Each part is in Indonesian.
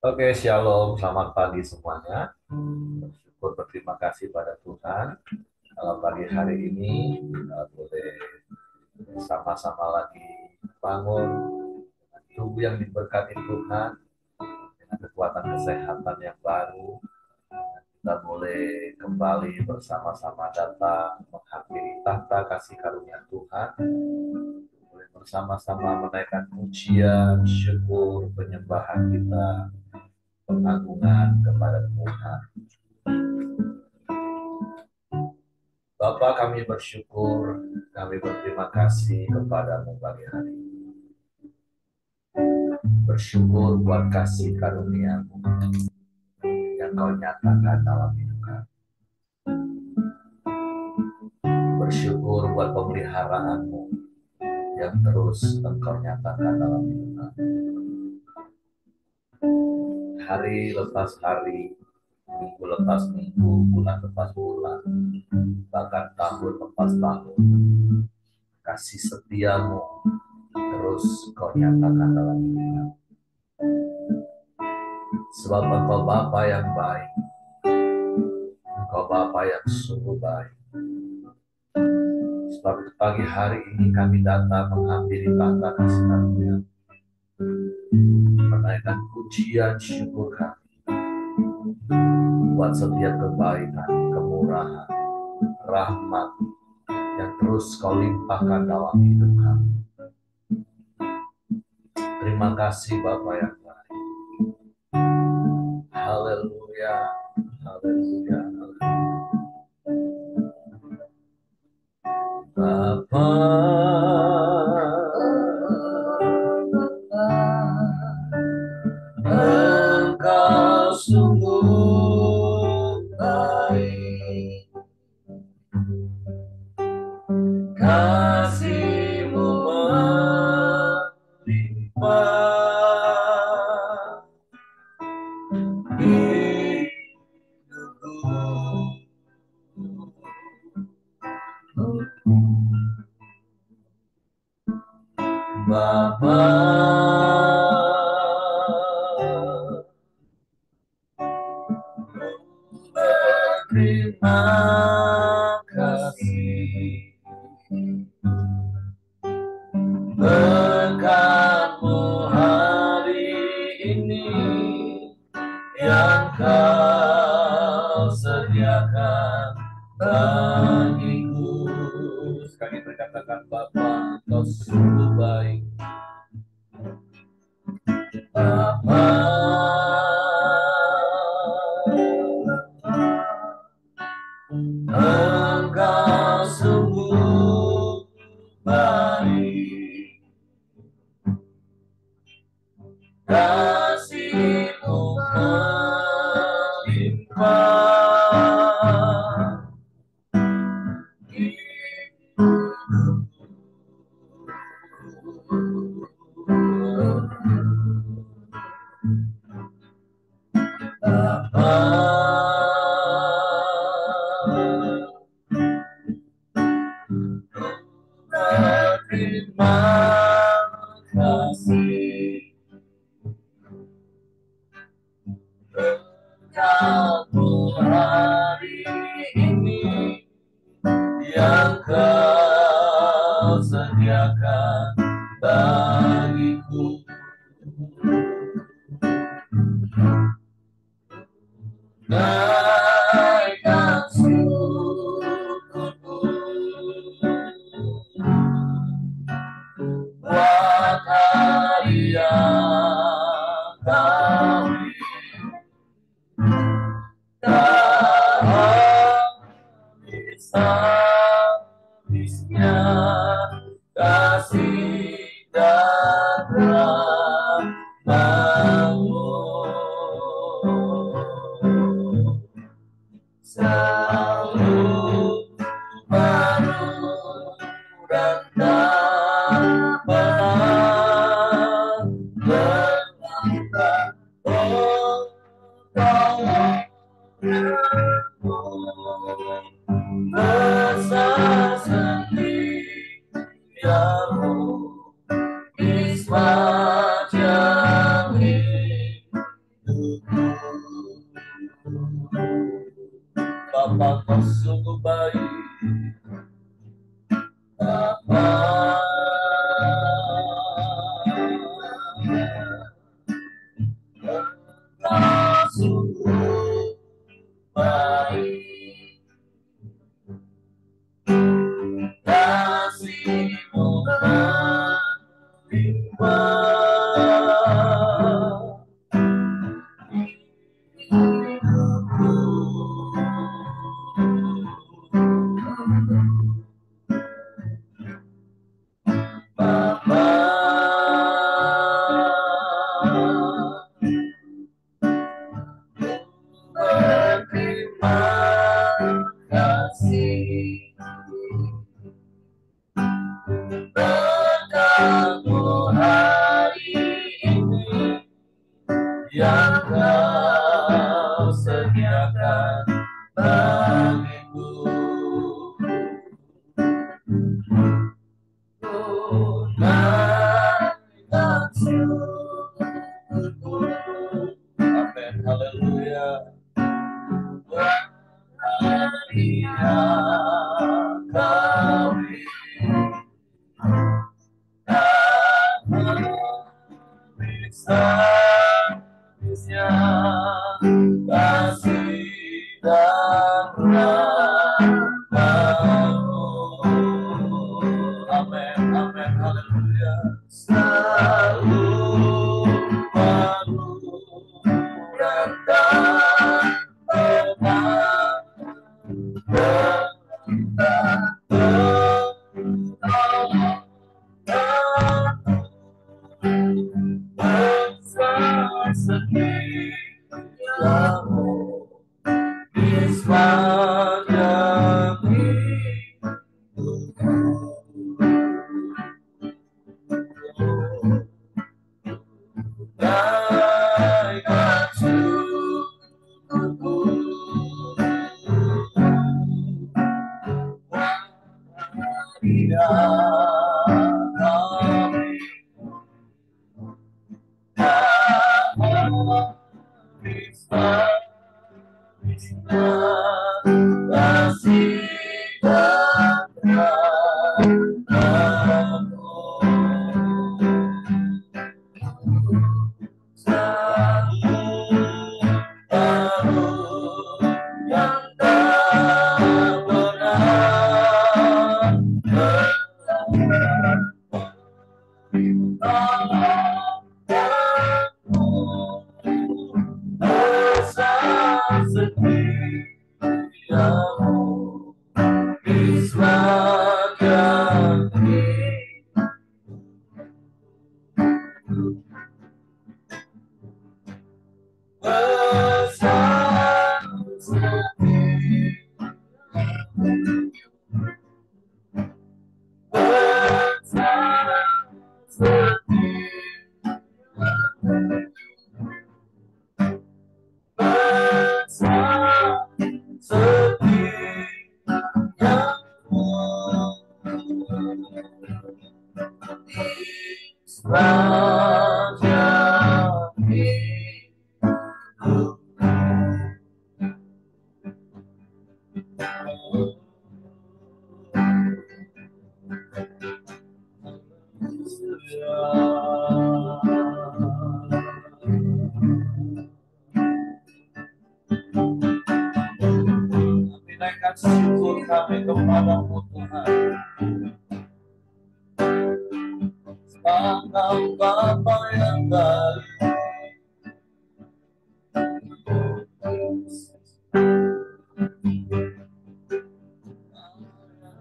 Oke, shalom, selamat pagi semuanya. Bersyukur berterima kasih pada Tuhan. Kalau pagi hari ini kita boleh sama-sama lagi bangun dengan tubuh yang diberkati Tuhan, dengan kekuatan kesehatan yang baru. Kita boleh kembali bersama-sama datang menghampiri tahta kasih karunia Tuhan. Boleh bersama-sama menaikkan pujian, syukur, penyembahan kita, pengagungan kepada Tuhan. Bapa, kami bersyukur, kami berterima kasih kepadamu pagi hari ini. Bersyukur buat kasih karuniamu yang kau nyatakan dalam hidup kami. Bersyukur buat pemeliharaanmu yang terus engkau nyatakan dalam hidup kami. Hari lepas hari, minggu lepas minggu, bulan lepas bulan, bahkan tahun lepas tahun, kasih setiamu terus kau nyatakan dalam hidup kami. Sebab engkau Bapa yang baik, engkau Bapa yang sungguh baik. Sebab itu pagi hari ini kami datang menghampiri tahta kasih karunia, menaikkan pujian syukur kami buat setiap kebaikan, kemurahan, rahmat yang terus kau limpahkan dalam hidup kami. Terima kasih Bapa yang baik. Haleluya, haleluya, haleluya. Bapa, engkau sungguh baik, kasih-Mu melimpah hidupku. Bapa, berterima kasih berkat-Mu hari ini yang kau sediakan bagiku. Sekali berkatakan Bapa, engkau sungguh baik. Bapa, engkau sungguh baik, kasih-Mu melimpah berterima kasih berkat-Mu hari ini yang kau sediakan bagiku. Naikkan syukurku buat hari yang kau beri. Bapa kau sungguh baik, Bapa kau sungguh baik, kasih-Mu melimpah Bapa. Berterima kasih berkat-Mu hari ini yang Kau sediakan bagiku. Tunaikan syukurku. Amin, haleluya. Bahagia kami habis-habisnya kasih dan rahmat-Mu. Amin, amin, haleluya. Selalu baru dan tak pernah Naikkan syukur kami kepada-Mu Tuhan. Engkau Bapa yang baik,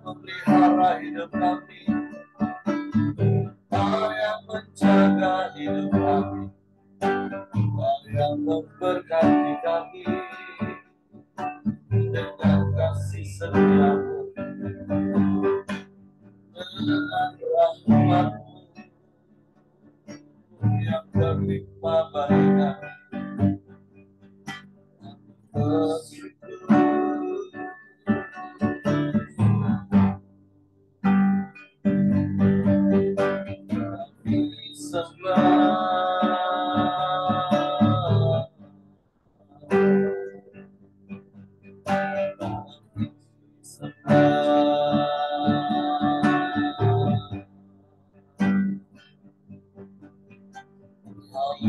memelihara hidup kami, Engkau yang menjaga hidup kami, Engkau yang memberkati kami dengan kasih setia-Mu, dengan rahmat-Mu yang berlimpah bagi kami. Ajaib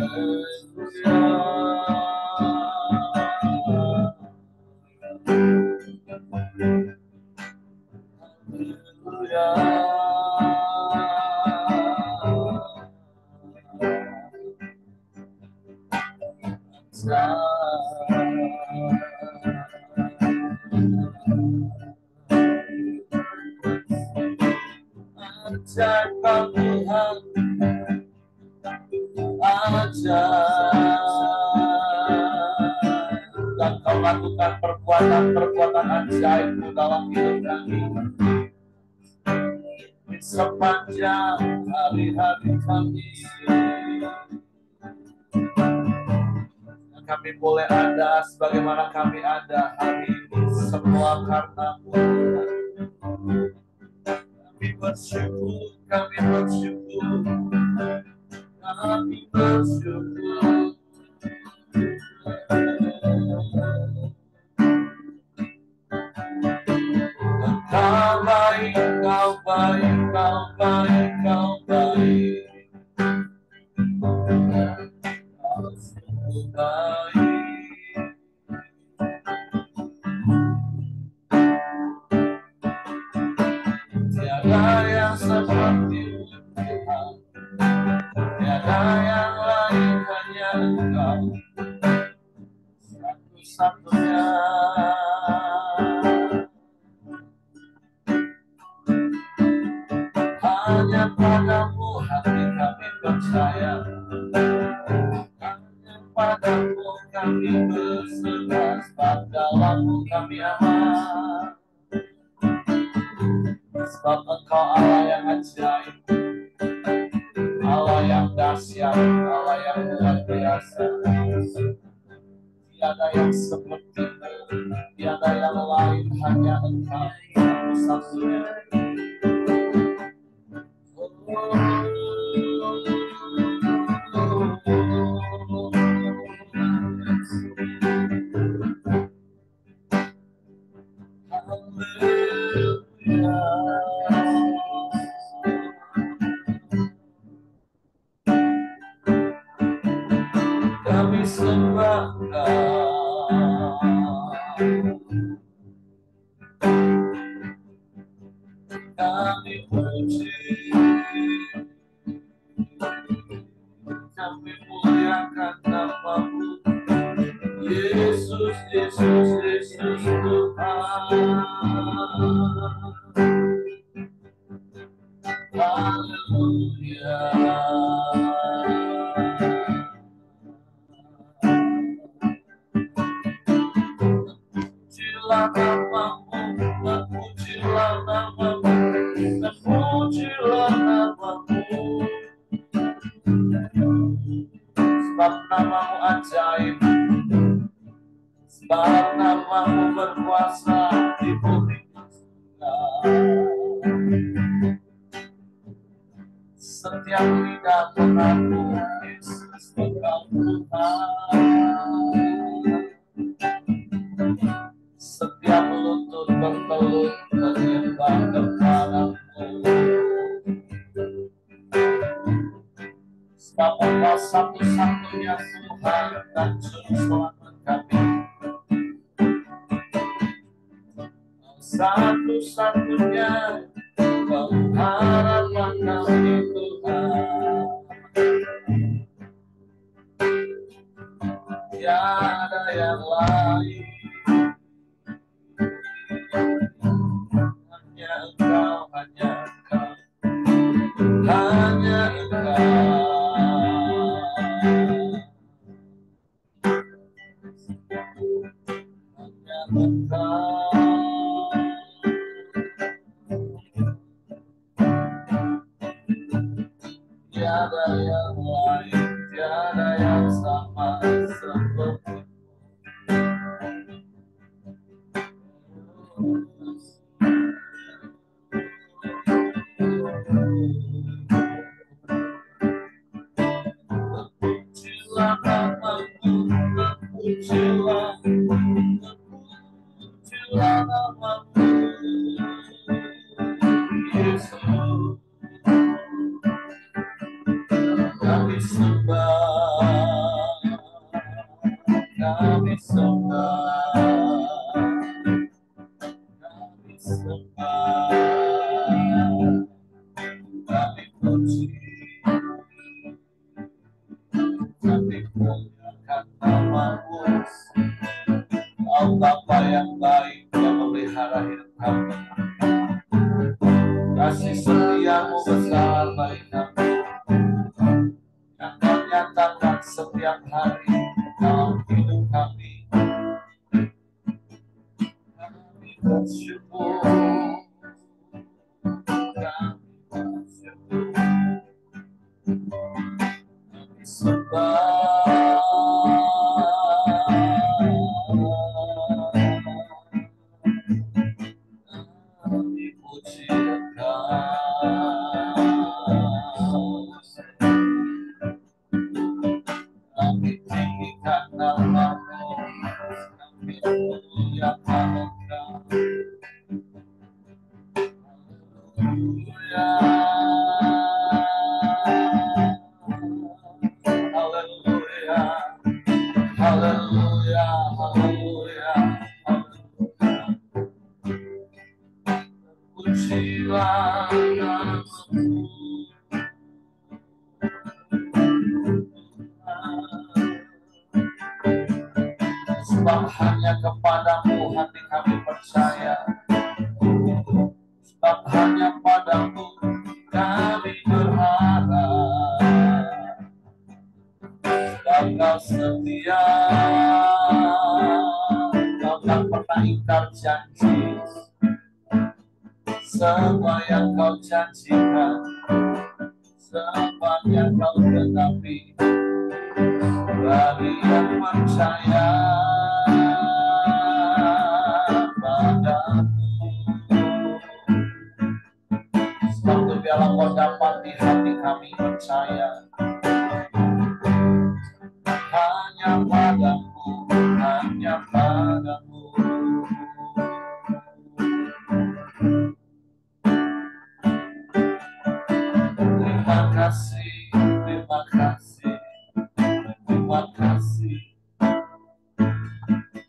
Tuhan, ajaib, dan Kau lakukan perbuatan ajaib dalam hidup kami di sepanjang hari-hari kami. Kami boleh ada sebagaimana kami ada hari ini, semua karena-Mu. Kami bersyukur, kami bersyukur, kami bersyukur. Kau baik, Kau baik, Kau baik, Kau baik. Kau sungguh baik. Tiada yang seperti Tuhan, tiada yang lain, hanya Engkau satu-satunya. Hanya padamu hati kami percaya, hanya padamu kami berserah, sebab dalam-Mu kami aman. Sebab Engkau Allah yang ajaib, Allah yang dahsyat, Allah yang luar biasa. Tiada yang seperti-Mu, tiada yang lain, hanya Engkau satu-satunya. Kami sembah Kau, kami puji, kami muliakan nama-Mu, Yesus, Yesus, Yesus Tuhan. Haleluya. Pujilah nama-Mu, pujilah nama-Mu, pujilah nama-Mu. Sebab nama-Mu ajaib, sebab nama-Mu berkuasa di bumi. Setiap lidah mengaku Yesus Engkau Tuhan. Setiap lutut bertelut menyembah kepada-Mu. Sebab Engkau satu-satunya Tuhan dan Juru Selamat kami. Satu-satunya pengharapan kami Tuhan. Tiada yang lain, hanya Engkau, hanya Engkau, hanya Engkau. Hanya Engkau. Tiada yang lain, tiada yang sama seperti-Mu. Pujilah nama-Mu, pujilah, pujilah nama-Mu, Yesus. Kami sembah, sembah, kami sembah, kami puji, kami muliakan nama-Mu. Kau Bapa yang baik yang memelihara hidup kami. Kasih setia-Mu besar bagi kami, yang Kau nyatakan setiap hari dalam hidup kami. Kami bersyukur, kami bersyukur, kami sembah, kami puji kami tinggikan nama-Mu, kami muliakan Engkau. Haleluya, haleluya, haleluya, haleluya. Pujilah nama-Mu, sebab hanya kepadamu hati kami percaya, sebab hanya padamu kami berharap, sebab Kau setia, Kau tak pernah ingkar janji. Semua yang Kau janjikan, semuanya Kau genapi bagi yang percaya padamu. Sebab itu biarlah Kau dapat di hati kami percaya hanya padamu, hanya padamu. Terima kasih, terima kasih, terima kasih.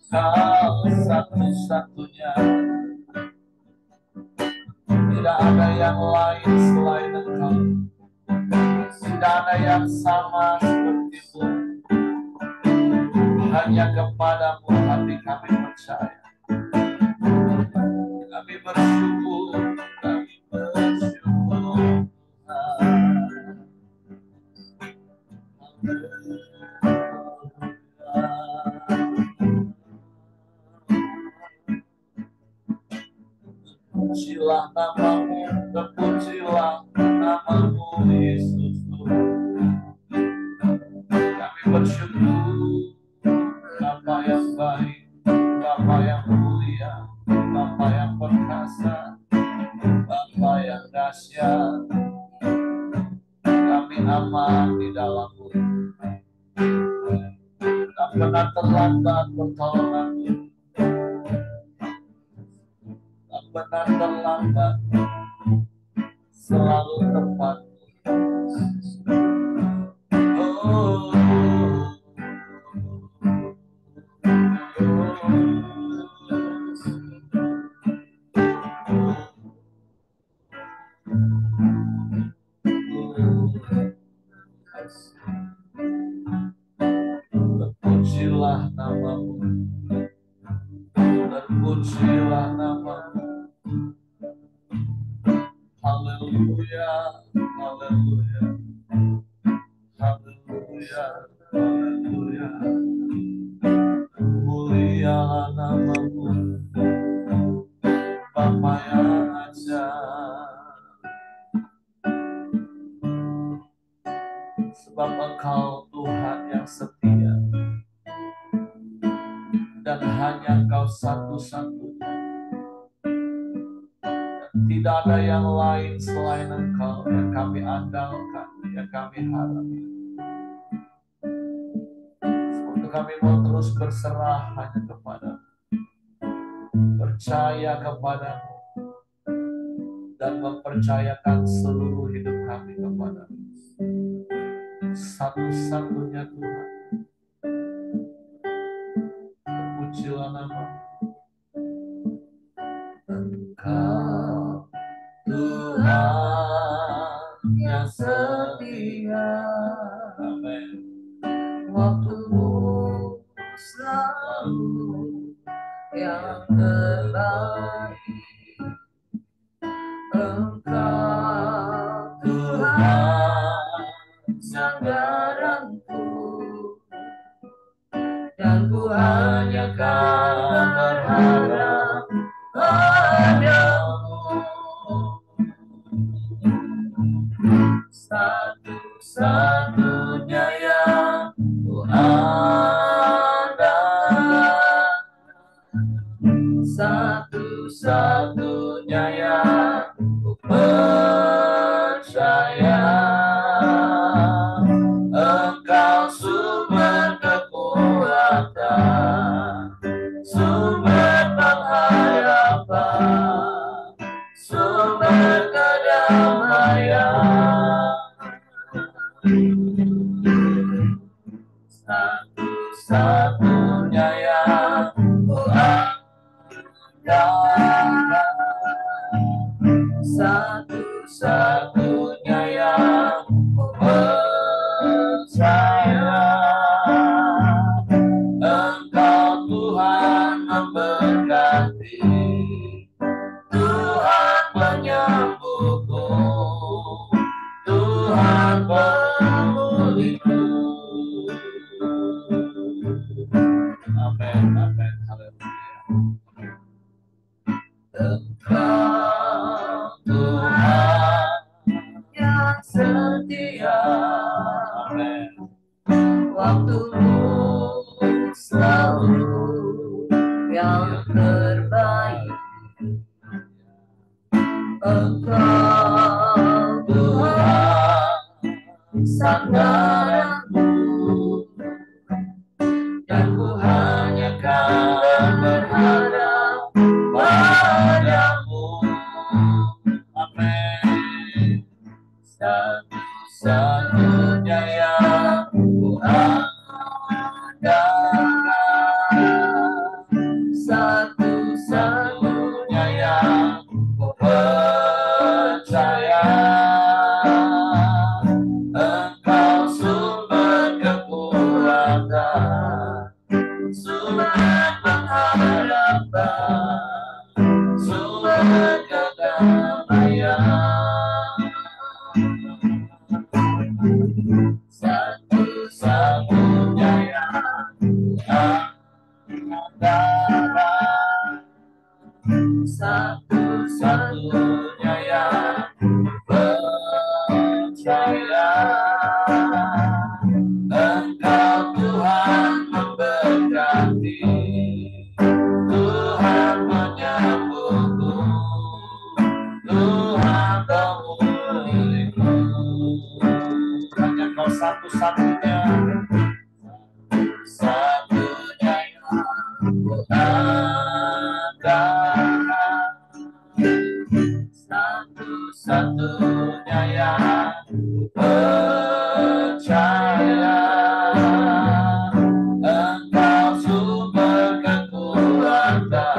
Kau satu-satunya, tidak ada yang lain selain Engkau, tidak ada yang sama seperti-Mu. Hanya kepadamu hati kami percaya. Kami bersyukur, kami bersyukur. Terpujilah nama-Mu, terpujilah nama-Mu, Yesus. Kami bersyukur, Bapa yang baik, Bapa yang mulia, Bapa yang perkasa, Bapa yang dahsyat. Kami aman di dalam-Mu. Tak pernah terlambat pertolongan-Mu, tak pernah terlambat, selalu tepat. Oh, terpujilah nama-Mu, terpujilah nama-Mu. Haleluya, haleluya, haleluya, haleluya. Mulialah nama-Mu, Bapa yang ajaib. Sebab Engkau Tuhan yang setia, dan hanya Engkau satu-satunya. Tidak ada yang lain selain Engkau yang kami andalkan, yang kami harapkan. Untuk kami mau terus berserah hanya kepada-Mu, percaya kepada-Mu, dan mempercayakan seluruh hidup kami kepada-Mu. Satu-satunya Tuhan. terpujilah nama Engkau Tuhan yang setia. Amin. Waktumu selalu yang terbaik. Engkau Tuhan sandaranku, dan ku hanya kan berharap padamu. Satu-satunya yang ku andalkan, satu-satunya yang ku percaya. Engkau sumber kekuatan, sumber pengharapan, sumber kedamaian. Satu-satunya yang ku andalkan, satu-satunya yang ku percaya. Engkau Tuhan memberkati, Tuhan penyembuhku, Tuhan pemulihku. Amin, amin, haleluya. Engkau Tuhan yang setia. Amin. Waktumu selalu yang terbaik. Engkau Tuhan sandaranku, dan ku hanya kan berharap padamu. Amin. Satu-satunya yang ku andalkan, satu-satunya yang ku percaya. Engkau sumber kekuatan, sumber pengharapan, sumber kedamaian. Satu-satunya yang ku andalkan, satu-satunya yang ku percaya. Engkau Tuhan memberkati, Tuhan menyembuhku, Tuhan pemulihku. Hanya Kau satu-satunya, satunya yang ku andalkan, satu-satunya yang ku percaya. Engkau sumber kekuatan,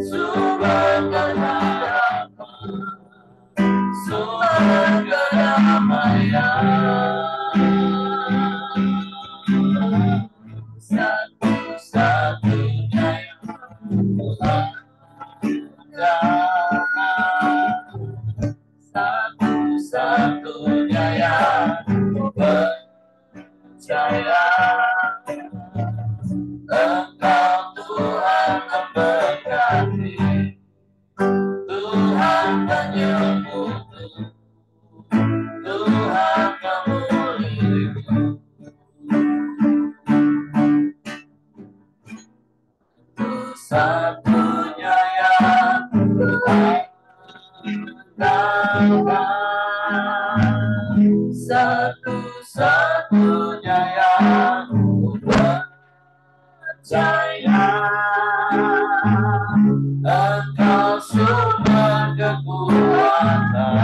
sumber pengharapan, sumber kedamaian. Satu-satunya yang ku andalkan, satu-satunya yang ku percaya. Engkau Tuhan memberkati, Tuhan penyembuhku, Tuhan pemulihku. Satunya yang ku andalkan, satu-satunya yang ku percaya. Engkau sumber kekuatan,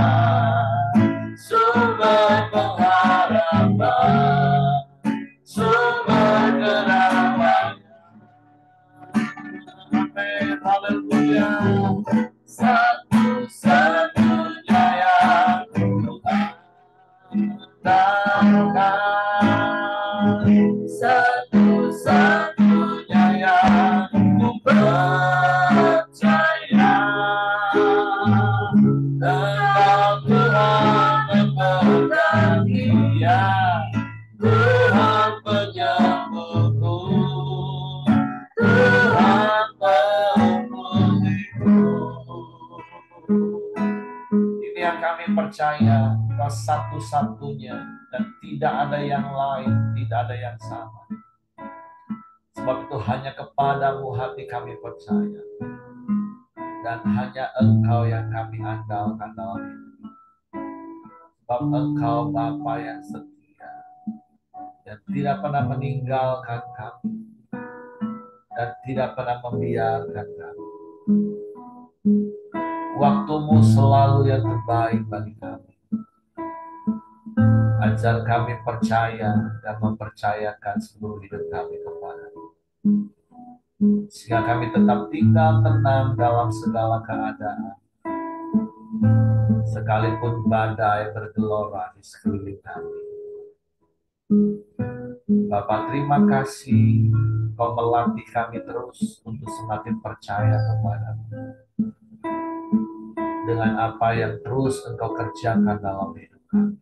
sumber pengharapan, sumber kedamaian. satu-satunya yang ku percaya. Engkau Tuhan memberkati, ya Tuhan penyembuhku, Tuhan pemulihku. Ini yang kami percaya, Kau satu-satunya dan tidak ada yang lain, tidak ada yang sama. Sebab itu hanya kepadamu hati kami percaya, dan hanya Engkau yang kami andalkan dalam hidup. Sebab Engkau Bapa yang setia, yang tidak pernah meninggalkan kami, dan tidak pernah membiarkan kami. Waktumu selalu yang terbaik bagi kami. Ajar kami percaya dan mempercayakan seluruh hidup kami kepadamu, sehingga kami tetap tinggal tenang dalam segala keadaan, sekalipun badai bergelora di sekeliling kami. Bapa, terima kasih Kau melatih kami terus untuk semakin percaya kepadamu dengan apa yang terus Engkau kerjakan dalam hidup kami.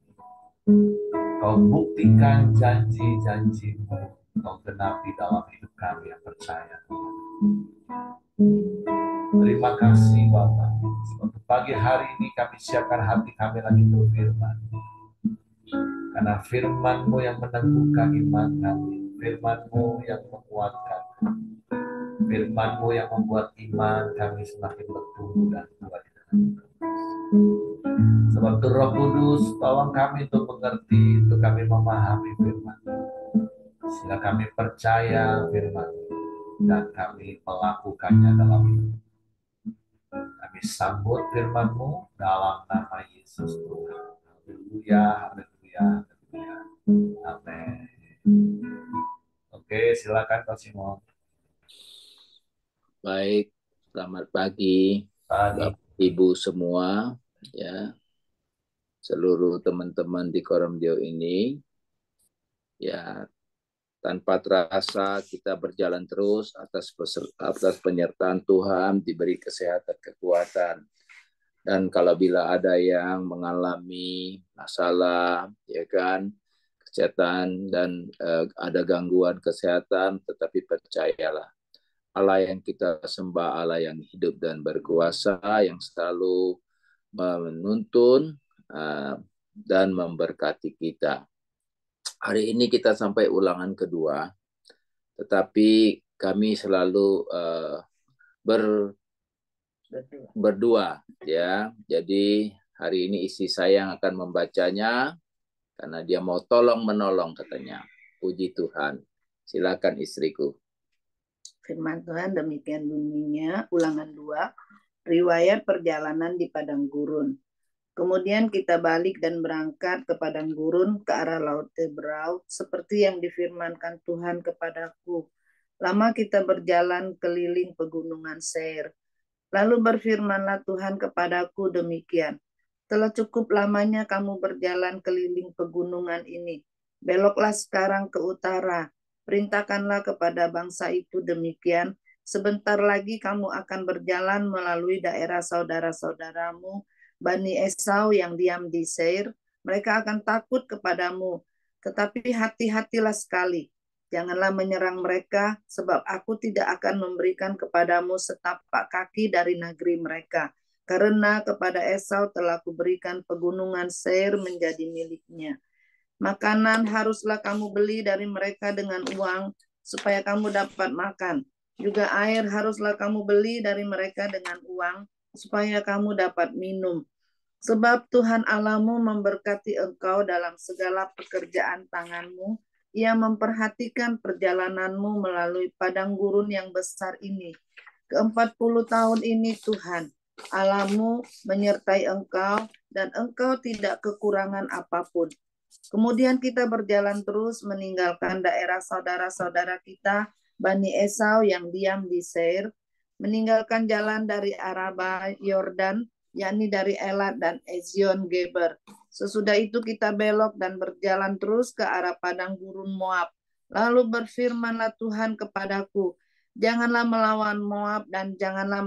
Kau buktikan janji-janji-Mu, Kau genapi dalam hidup kami yang percaya. Terima kasih Bapa, sebab pagi hari ini kami siapkan hati kami lagi untuk firman. Karena firman-Mu yang meneguhkan iman kami, firman-Mu yang menguatkan, firman-Mu yang membuat iman kami semakin bertumbuh dan kuat di dalam Engkau. Sebab itu Roh Kudus, tolong kami untuk mengerti, untuk kami memahami firman, sehingga kami percaya firman dan kami melakukannya dalam hidup. Kami sambut firman-Mu dalam nama Yesus Tuhan. Haleluya, haleluya, haleluya. Amin. Oke, silakan Pak Simon. Baik, selamat pagi Bapak Ibu semua, ya, seluruh teman-teman di Koromdio ini. Ya, tanpa terasa kita berjalan terus atas penyertaan Tuhan, diberi kesehatan, kekuatan. Dan kalau bila ada yang mengalami masalah, ya kan, kesehatan dan ada gangguan kesehatan, tetapi percayalah, Allah yang kita sembah, Allah yang hidup dan berkuasa, yang selalu menuntun dan memberkati kita. Hari ini kita sampai ulangan kedua, tetapi kami selalu berdua, ya. Jadi hari ini istri saya yang akan membacanya, karena dia mau tolong menolong katanya. Puji Tuhan. Silakan istriku. Firman Tuhan demikian bunyinya, ulangan 2, riwayat perjalanan di padang gurun. Kemudian kita balik dan berangkat ke padang gurun ke arah Laut Teberau, seperti yang difirmankan Tuhan kepadaku. Lama kita berjalan keliling pegunungan Seir. Lalu berfirmanlah Tuhan kepadaku demikian, telah cukup lamanya kamu berjalan keliling pegunungan ini. Beloklah sekarang ke utara. Perintahkanlah kepada bangsa itu demikian, sebentar lagi kamu akan berjalan melalui daerah saudara-saudaramu, Bani Esau yang diam di Seir. Mereka akan takut kepadamu, tetapi hati-hatilah sekali. Janganlah menyerang mereka, sebab aku tidak akan memberikan kepadamu setapak kaki dari negeri mereka. Karena kepada Esau telah kuberikan pegunungan Seir menjadi miliknya. Makanan haruslah kamu beli dari mereka dengan uang, supaya kamu dapat makan. Juga air haruslah kamu beli dari mereka dengan uang, supaya kamu dapat minum. Sebab Tuhan Allahmu memberkati engkau dalam segala pekerjaan tanganmu. Ia memperhatikan perjalananmu melalui padang gurun yang besar ini. Ke-40 tahun ini Tuhan Allahmu menyertai engkau, dan engkau tidak kekurangan apapun. Kemudian kita berjalan terus meninggalkan daerah saudara-saudara kita, Bani Esau yang diam di Seir, meninggalkan jalan dari Araba Yordan, yakni dari Elat dan Ezion Geber. Sesudah itu kita belok dan berjalan terus ke arah padang gurun Moab. Lalu berfirmanlah Tuhan kepadaku, janganlah melawan Moab dan janganlah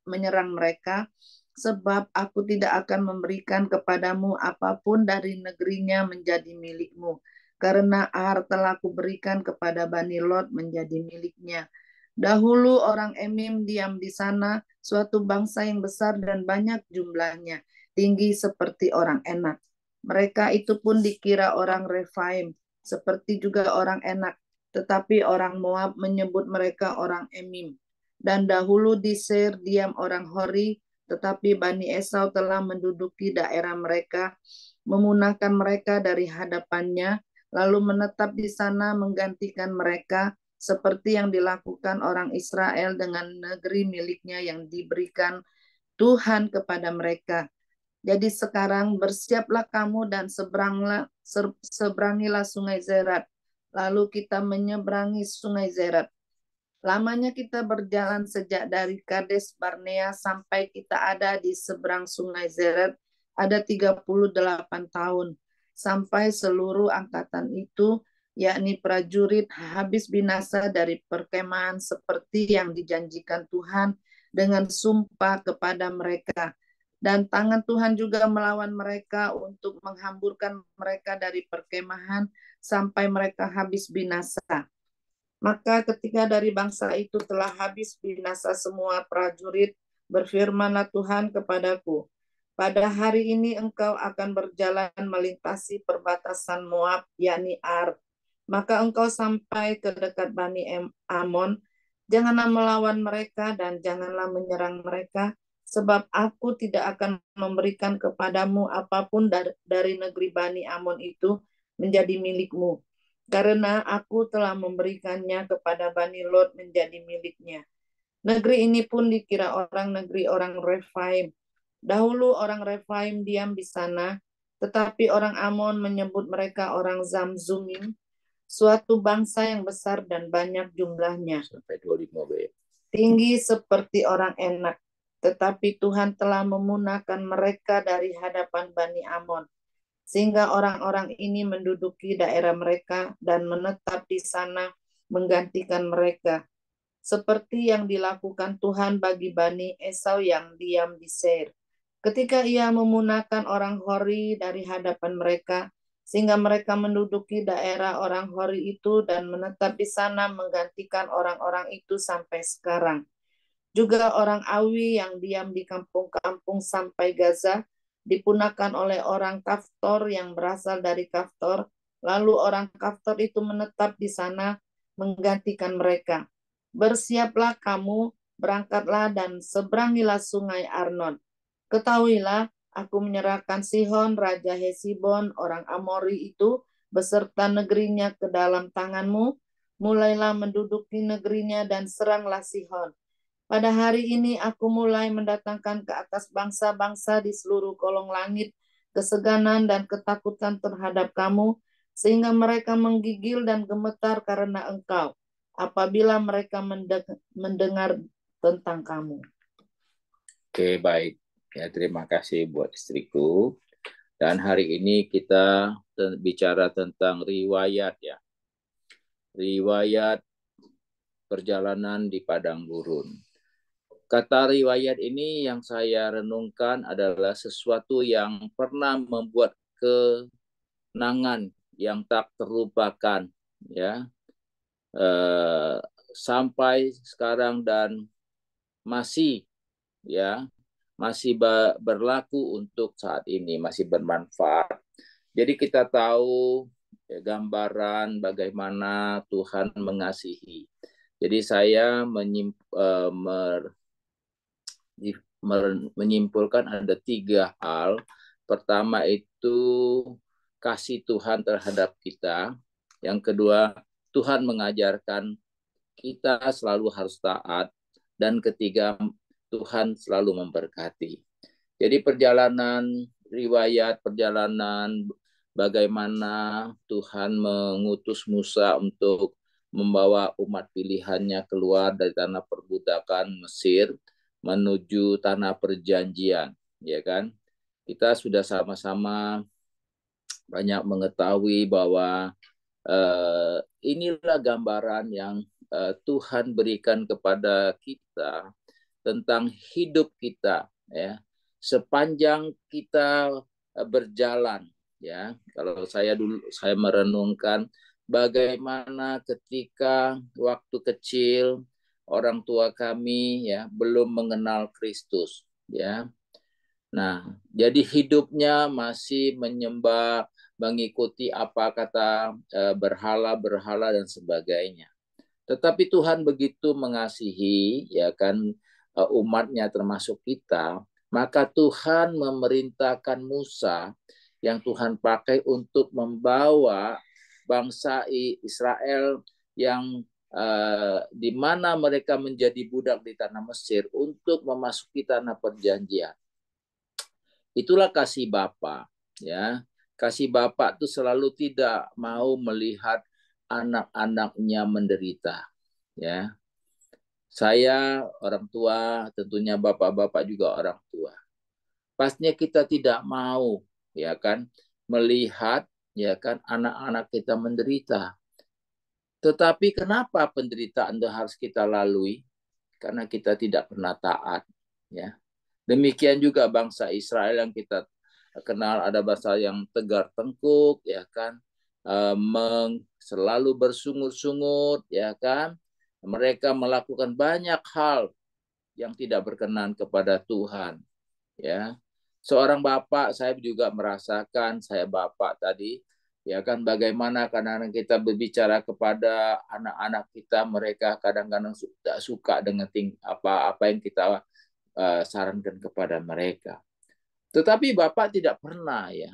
menyerang mereka, sebab aku tidak akan memberikan kepadamu apapun dari negerinya menjadi milikmu, karena Ar telah kuberikan kepada Bani Lot menjadi miliknya. Dahulu orang Emim diam di sana, suatu bangsa yang besar dan banyak jumlahnya, tinggi seperti orang Enak. Mereka itu pun dikira orang Refaim, seperti juga orang Enak, tetapi orang Moab menyebut mereka orang Emim. Dan dahulu di Seir diam orang Hori, tetapi Bani Esau telah menduduki daerah mereka, memunahkan mereka dari hadapannya, lalu menetap di sana menggantikan mereka, seperti yang dilakukan orang Israel dengan negeri miliknya yang diberikan Tuhan kepada mereka. Jadi sekarang bersiaplah kamu dan seberangilah sungai Zerat. Lalu kita menyeberangi sungai Zerat. Lamanya kita berjalan sejak dari Kades Barnea sampai kita ada di seberang sungai Zerat, ada 38 tahun. Sampai seluruh angkatan itu, yakni prajurit, habis binasa dari perkemahan seperti yang dijanjikan Tuhan dengan sumpah kepada mereka. Dan tangan Tuhan juga melawan mereka untuk menghamburkan mereka dari perkemahan sampai mereka habis binasa. Maka ketika dari bangsa itu telah habis binasa semua prajurit, berfirmanlah Tuhan kepadaku, pada hari ini engkau akan berjalan melintasi perbatasan Moab, yakni Ar. Maka engkau sampai ke dekat Bani Amon, janganlah melawan mereka dan janganlah menyerang mereka, sebab aku tidak akan memberikan kepadamu apapun dari negeri Bani Amon itu menjadi milikmu, karena aku telah memberikannya kepada Bani Lot menjadi miliknya. Negeri ini pun dikira negeri orang Refaim. Dahulu orang Refaim diam di sana, tetapi orang Amon menyebut mereka orang Zamzumim, suatu bangsa yang besar dan banyak jumlahnya. Sampai 25B. Tinggi seperti orang Enak, tetapi Tuhan telah memunahkan mereka dari hadapan Bani Amon, sehingga orang-orang ini menduduki daerah mereka dan menetap di sana menggantikan mereka, seperti yang dilakukan Tuhan bagi Bani Esau yang diam di Seir, ketika ia memunahkan orang Hori dari hadapan mereka, sehingga mereka menduduki daerah orang Hori itu dan menetap di sana menggantikan orang-orang itu sampai sekarang. Juga orang Awi yang diam di kampung-kampung sampai Gaza dipunahkan oleh orang Kaftor yang berasal dari Kaftor, lalu orang Kaftor itu menetap di sana menggantikan mereka. Bersiaplah kamu, berangkatlah dan seberangilah sungai Arnon. Ketahuilah, aku menyerahkan Sihon, Raja Hesibon, orang Amori itu, beserta negerinya ke dalam tanganmu. Mulailah menduduki negerinya dan seranglah Sihon. Pada hari ini aku mulai mendatangkan ke atas bangsa-bangsa di seluruh kolong langit keseganan dan ketakutan terhadap kamu, sehingga mereka menggigil dan gemetar karena engkau, apabila mereka mendengar tentang kamu. Oke, baik. Ya, terima kasih buat istriku. Dan hari ini kita bicara tentang riwayat ya. Riwayat perjalanan di padang gurun. Kata riwayat ini yang saya renungkan adalah sesuatu yang pernah membuat kenangan yang tak terlupakan ya. Sampai sekarang dan masih ya, masih berlaku untuk saat ini, masih bermanfaat. Jadi kita tahu ya, gambaran bagaimana Tuhan mengasihi. Jadi saya menyimpulkan ada 3 hal. Pertama itu kasih Tuhan terhadap kita. Yang kedua, Tuhan mengajarkan kita selalu harus taat. Dan ketiga, Tuhan selalu memberkati. Jadi riwayat perjalanan bagaimana Tuhan mengutus Musa untuk membawa umat pilihannya keluar dari tanah perbudakan Mesir menuju tanah perjanjian. ya kan? Kita sudah sama-sama banyak mengetahui bahwa inilah gambaran yang Tuhan berikan kepada kita tentang hidup kita, ya. Sepanjang kita berjalan, ya. Kalau saya merenungkan bagaimana ketika waktu kecil orang tua kami ya belum mengenal Kristus, ya. Nah, jadi hidupnya masih menyembah, mengikuti apa kata berhala-berhala dan sebagainya. Tetapi Tuhan begitu mengasihi ya kan umatnya termasuk kita, maka Tuhan memerintahkan Musa yang Tuhan pakai untuk membawa bangsa Israel yang di mana mereka menjadi budak di tanah Mesir untuk memasuki tanah perjanjian. Itulah kasih Bapa, ya. Kasih Bapa itu selalu tidak mau melihat anak-anaknya menderita, ya. Saya orang tua, tentunya bapak-bapak juga orang tua. Pastinya kita tidak mau, ya kan, melihat ya kan anak-anak kita menderita. Tetapi kenapa penderitaan itu harus kita lalui? Karena kita tidak pernah taat, ya. Demikian juga bangsa Israel yang kita kenal, ada bahasa yang tegar tengkuk, ya kan, selalu bersungut-sungut, ya kan. Mereka melakukan banyak hal yang tidak berkenan kepada Tuhan, ya. Seorang bapak, saya juga merasakan, saya bapak tadi, ya kan, bagaimana kadang-kadang kita berbicara kepada anak-anak kita, mereka kadang-kadang tidak suka dengan apa yang kita sarankan kepada mereka. Tetapi Bapak tidak pernah ya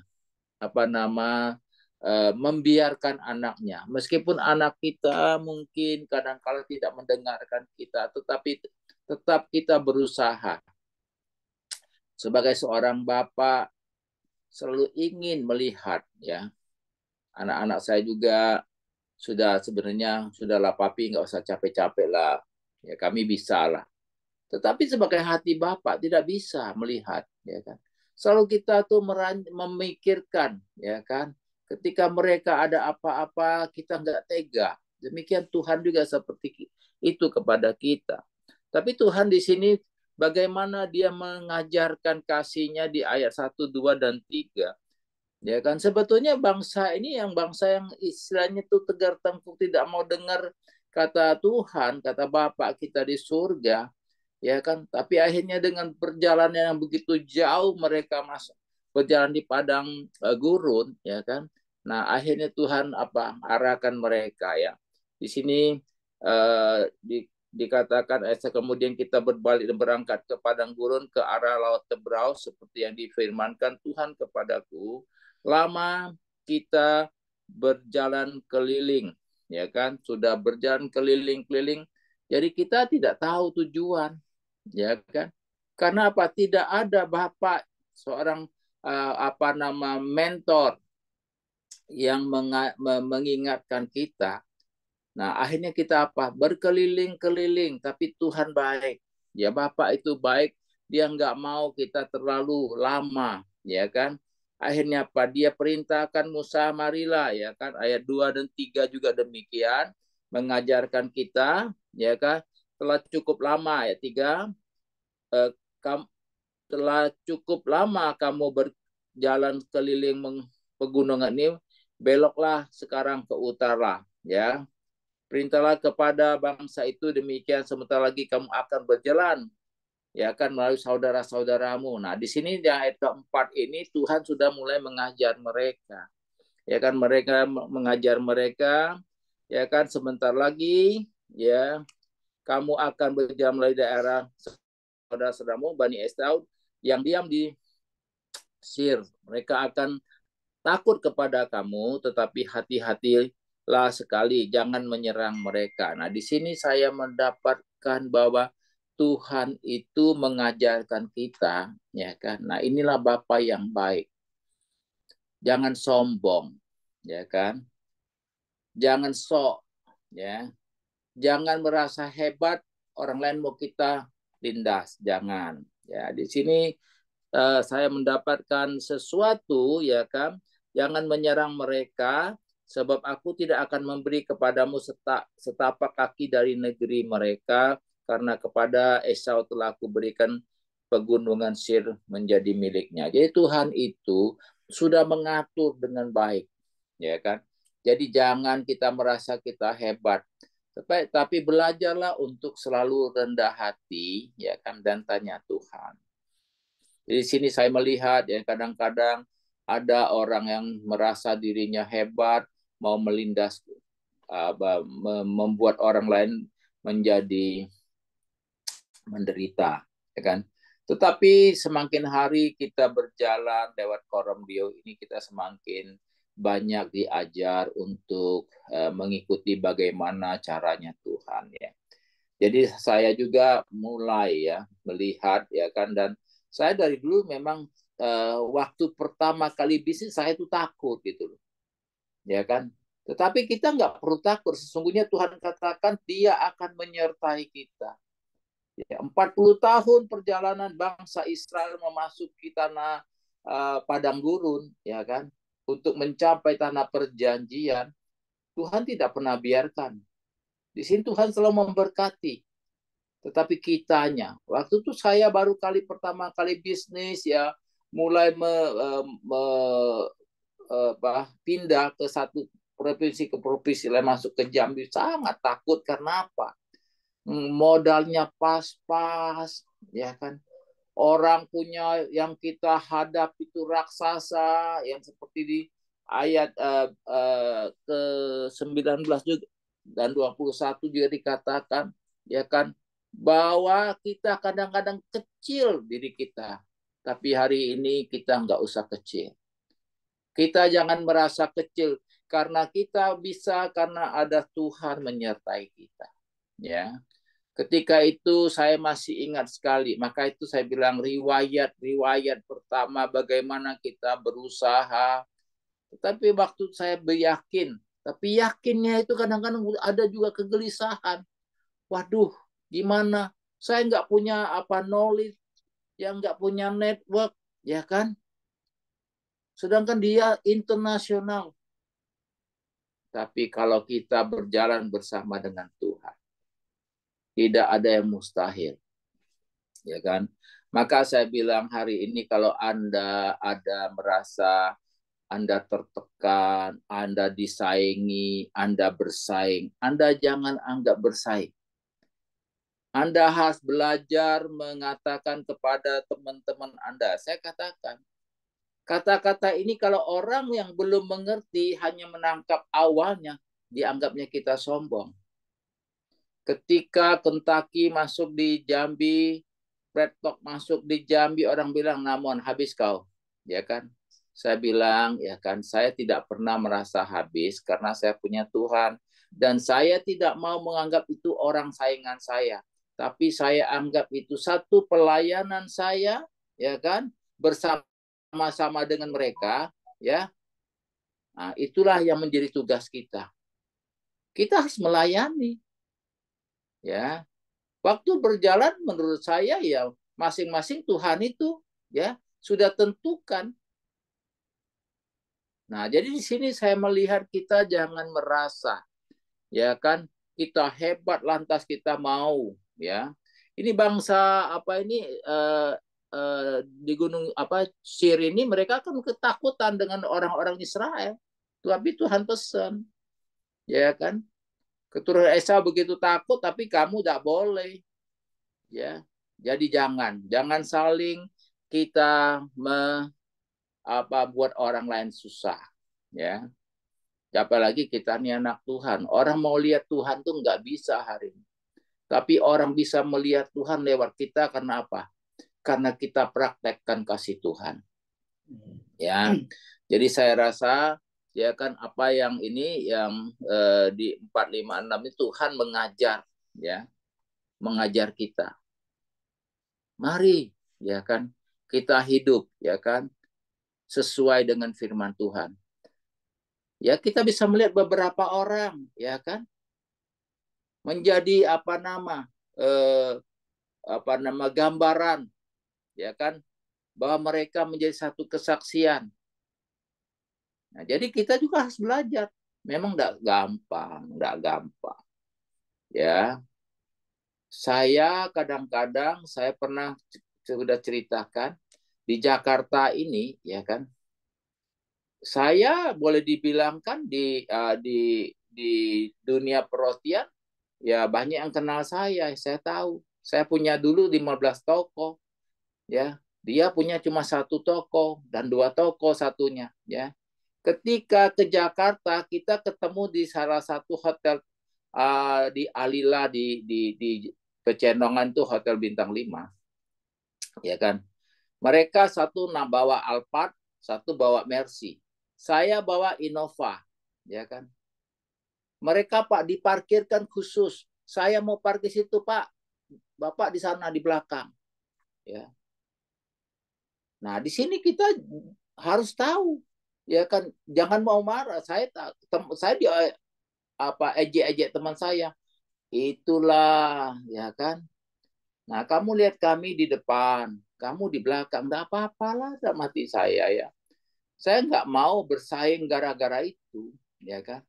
membiarkan anaknya, meskipun anak kita mungkin kadang-kala tidak mendengarkan kita, tetapi tetap kita berusaha. Sebagai seorang bapak selalu ingin melihat ya anak-anak saya juga sebenarnya sudahlah papi, nggak usah capek-capek lah, ya kami bisa lah. Tetapi sebagai hati Bapak tidak bisa melihat, ya kan. Selalu kita tuh memikirkan, ya kan. Ketika mereka ada apa-apa, kita nggak tega. Demikian Tuhan juga seperti itu kepada kita. Tapi Tuhan di sini bagaimana dia mengajarkan kasih-Nya di ayat 1, 2, dan 3. Ya kan, sebetulnya bangsa ini bangsa yang istilahnya tuh tegar tengkuk, tidak mau dengar kata Tuhan, kata Bapa kita di surga. Ya kan, tapi akhirnya dengan perjalanan yang begitu jauh mereka berjalan di padang gurun, ya kan. Nah, akhirnya Tuhan arahkan mereka ya. Di sini dikatakan kemudian kita berbalik dan berangkat ke padang gurun ke arah laut Tebrau seperti yang difirmankan Tuhan kepadaku. Lama kita berjalan keliling, ya kan, sudah berjalan keliling-keliling. Jadi kita tidak tahu tujuan, ya kan? Karena apa? Tidak ada bapak seorang mentor yang mengingatkan kita. Nah, akhirnya kita berkeliling-keliling, tapi Tuhan baik. Ya, Bapak itu baik, dia nggak mau kita terlalu lama, ya kan? Akhirnya apa? Dia perintahkan Musa, marilah, ya kan? Ayat 2 dan 3 juga demikian, mengajarkan kita, ya kan? Telah cukup lama, ayat 3, telah cukup lama kamu berjalan keliling pegunungan ini, beloklah sekarang ke utara, ya. Perintahlah kepada bangsa itu demikian, sebentar lagi kamu akan berjalan, ya kan, melalui saudara-saudaramu. Nah, di sini di ayat keempat ini Tuhan sudah mulai mengajar mereka, ya kan, mereka mengajar mereka, ya kan, sebentar lagi, ya, kamu akan berjalan melalui daerah saudara-saudaramu Bani Esau yang diam di Mesir. Mereka akan takut kepada kamu, tetapi hati-hatilah sekali, jangan menyerang mereka. Nah, di sini saya mendapatkan bahwa Tuhan itu mengajarkan kita, ya kan. Nah, inilah Bapa yang baik. Jangan sombong, ya kan. Jangan sok, ya. Jangan merasa hebat orang lain mau kita lindas, jangan. Ya, di sini saya mendapatkan sesuatu, ya kan, jangan menyerang mereka, sebab aku tidak akan memberi kepadamu setapak kaki dari negeri mereka, karena kepada Esau telah aku berikan pegunungan Sir menjadi miliknya. Jadi Tuhan itu sudah mengatur dengan baik, ya kan. Jadi jangan kita merasa kita hebat, tapi belajarlah untuk selalu rendah hati, ya kan, dan tanya Tuhan. Di sini saya melihat ya kadang-kadang ada orang yang merasa dirinya hebat, mau melindas, membuat orang lain menjadi menderita, ya kan? Tetapi semakin hari kita berjalan lewat Koram Bio ini, kita semakin banyak diajar untuk mengikuti bagaimana caranya Tuhan, ya. Jadi saya juga mulai ya melihat, ya kan, dan saya dari dulu memang waktu pertama kali bisnis saya itu takut gitu loh, ya kan. Tetapi kita nggak perlu takut, sesungguhnya Tuhan katakan Dia akan menyertai kita. Ya, 40 tahun perjalanan bangsa Israel memasuki tanah padang gurun, ya kan, untuk mencapai tanah perjanjian, Tuhan tidak pernah biarkan. Di sini Tuhan selalu memberkati. Tetapi kitanya, waktu itu saya baru pertama kali bisnis, ya, mulai pindah ke satu provinsi ke provinsi lain, masuk ke Jambi, sangat takut. Karena apa? Modalnya pas-pas, ya kan. Orang punya yang kita hadap itu raksasa, yang seperti di ayat ke-19 juga dan 21 juga dikatakan, ya kan, bahwa kita kadang-kadang kecil diri kita, tapi hari ini kita nggak usah kecil. Kita jangan merasa kecil, karena kita bisa karena ada Tuhan menyertai kita, ya. Ketika itu saya masih ingat sekali, maka itu saya bilang riwayat pertama bagaimana kita berusaha. Tetapi waktu saya beryakin, tapi yakinnya itu kadang-kadang ada juga kegelisahan. Waduh, gimana? Saya nggak punya knowledge, yang nggak punya network, ya kan? Sedangkan dia internasional. Tapi kalau kita berjalan bersama dengan Tuhan, tidak ada yang mustahil, ya kan? Maka saya bilang hari ini kalau Anda ada merasa Anda tertekan, Anda disaingi, Anda bersaing, Anda jangan anggap bersaing. Anda harus belajar mengatakan kepada teman-teman Anda. Saya katakan, kata-kata ini kalau orang yang belum mengerti hanya menangkap awalnya, dianggapnya kita sombong. Ketika Kentucky masuk di Jambi, Red Talk masuk di Jambi, orang bilang, namun habis kau, ya kan? Saya bilang, ya kan, saya tidak pernah merasa habis karena saya punya Tuhan, dan saya tidak mau menganggap itu orang saingan saya, tapi saya anggap itu satu pelayanan saya, ya kan, bersama-sama dengan mereka, ya. Nah, itulah yang menjadi tugas kita. Kita harus melayani, ya. Waktu berjalan menurut saya ya masing-masing Tuhan itu ya sudah tentukan. Nah, jadi di sini saya melihat kita jangan merasa, ya kan, kita hebat lantas kita mau, ya. Ini bangsa apa ini di gunung Sir ini mereka kan ketakutan dengan orang-orang Israel. Tapi Tuhan pesan, ya kan. Keturunan Esau begitu takut, tapi kamu tidak boleh, ya. Jadi jangan saling kita buat orang lain susah, ya. Apalagi kita ini anak Tuhan. Orang mau lihat Tuhan tuh nggak bisa hari ini. Tapi orang bisa melihat Tuhan lewat kita karena apa? Karena kita praktekkan kasih Tuhan. Ya. Jadi saya rasa ya kan apa yang ini yang di 456 itu Tuhan mengajar, ya. Mengajar kita. Mari, ya kan, kita hidup, ya kan, sesuai dengan firman Tuhan. Ya, kita bisa melihat beberapa orang, ya kan, menjadi gambaran, ya kan, bahwa mereka menjadi satu kesaksian. Nah, jadi kita juga harus belajar. Memang enggak gampang. Ya. Saya kadang-kadang saya pernah sudah ceritakan di Jakarta ini, ya kan. Saya boleh dibilangkan di dunia perhotean ya banyak yang kenal saya tahu. Saya punya dulu 15 toko, ya. Dia punya cuma 1 toko dan 2 toko satunya, ya. Ketika ke Jakarta, kita ketemu di salah satu hotel di Alila di Pecenongan tuh hotel bintang 5, ya kan. Mereka satu bawa Alphard, satu bawa Mercy. Saya bawa Innova, ya kan. Mereka Pak diparkirkan khusus. Saya mau parkir situ Pak, Bapak di sana di belakang. Ya. Nah di sini kita harus tahu, ya kan. Jangan mau marah. Saya di ejek-ejek teman saya. Itulah, ya kan. Nah kamu lihat kami di depan, kamu di belakang, enggak apa-apalah dalam hati saya ya. Saya nggak mau bersaing gara-gara itu, ya kan.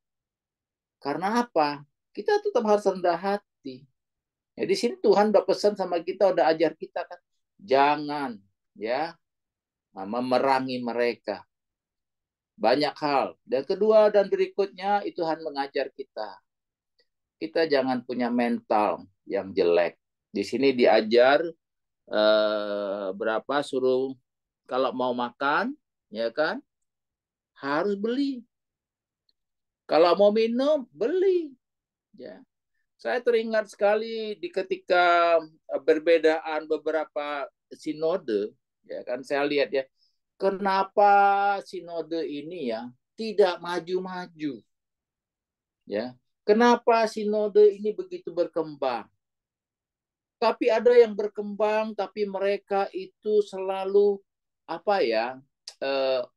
Karena apa? Kita tetap harus rendah hati. Ya, di sini Tuhan udah pesan sama kita, udah ajar kita kan, jangan ya memerangi mereka. Banyak hal. Dan kedua dan berikutnya, Tuhan mengajar kita. Kita jangan punya mental yang jelek. Di sini diajar berapa suruh kalau mau makan, ya kan, harus beli. Kalau mau minum, beli. Ya. Saya teringat sekali di ketika perbedaan beberapa sinode, ya kan saya lihat ya, kenapa sinode ini ya tidak maju-maju, ya? Kenapa sinode ini begitu berkembang? Tapi ada yang berkembang, tapi mereka itu selalu apa ya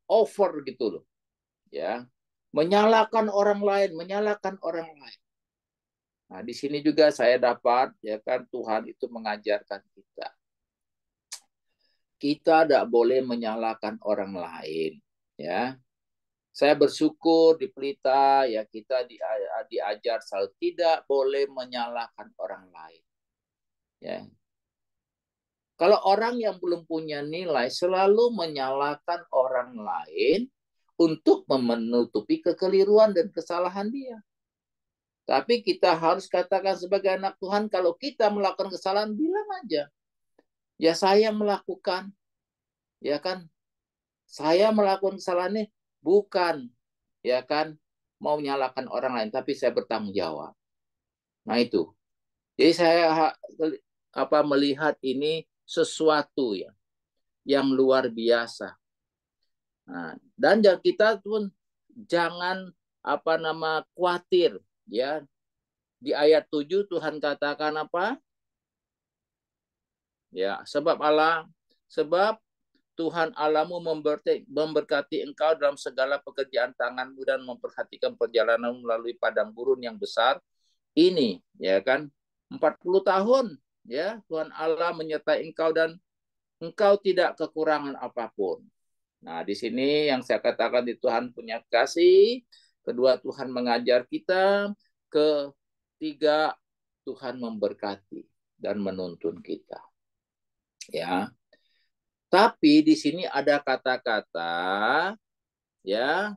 over gitu loh, ya, menyalahkan orang lain. Nah, di sini juga saya dapat, ya kan, Tuhan itu mengajarkan kita. Kita tidak boleh menyalahkan orang lain, ya. Saya bersyukur di Pelita, ya kita diajar selalu tidak boleh menyalahkan orang lain. Ya. Kalau orang yang belum punya nilai selalu menyalahkan orang lain untuk menutupi kekeliruan dan kesalahan dia. Tapi kita harus katakan sebagai anak Tuhan, kalau kita melakukan kesalahan, bilang aja. Ya saya melakukan, ya kan. Saya melakukan kesalahan ini bukan, ya kan, mau menyalahkan orang lain, tapi saya bertanggung jawab. Nah itu. Jadi saya melihat ini sesuatu ya yang luar biasa. Nah, dan kita pun jangan khawatir, ya. Di ayat 7 Tuhan katakan apa? Ya, sebab Tuhan Allahmu memberkati engkau dalam segala pekerjaan tanganmu dan memperhatikan perjalananmu melalui padang gurun yang besar ini, ya kan? 40 tahun, ya, Tuhan Allah menyertai engkau dan engkau tidak kekurangan apapun. Nah, di sini yang saya katakan di Tuhan punya kasih, kedua Tuhan mengajar kita, ketiga Tuhan memberkati dan menuntun kita. Ya. Tapi di sini ada kata-kata ya,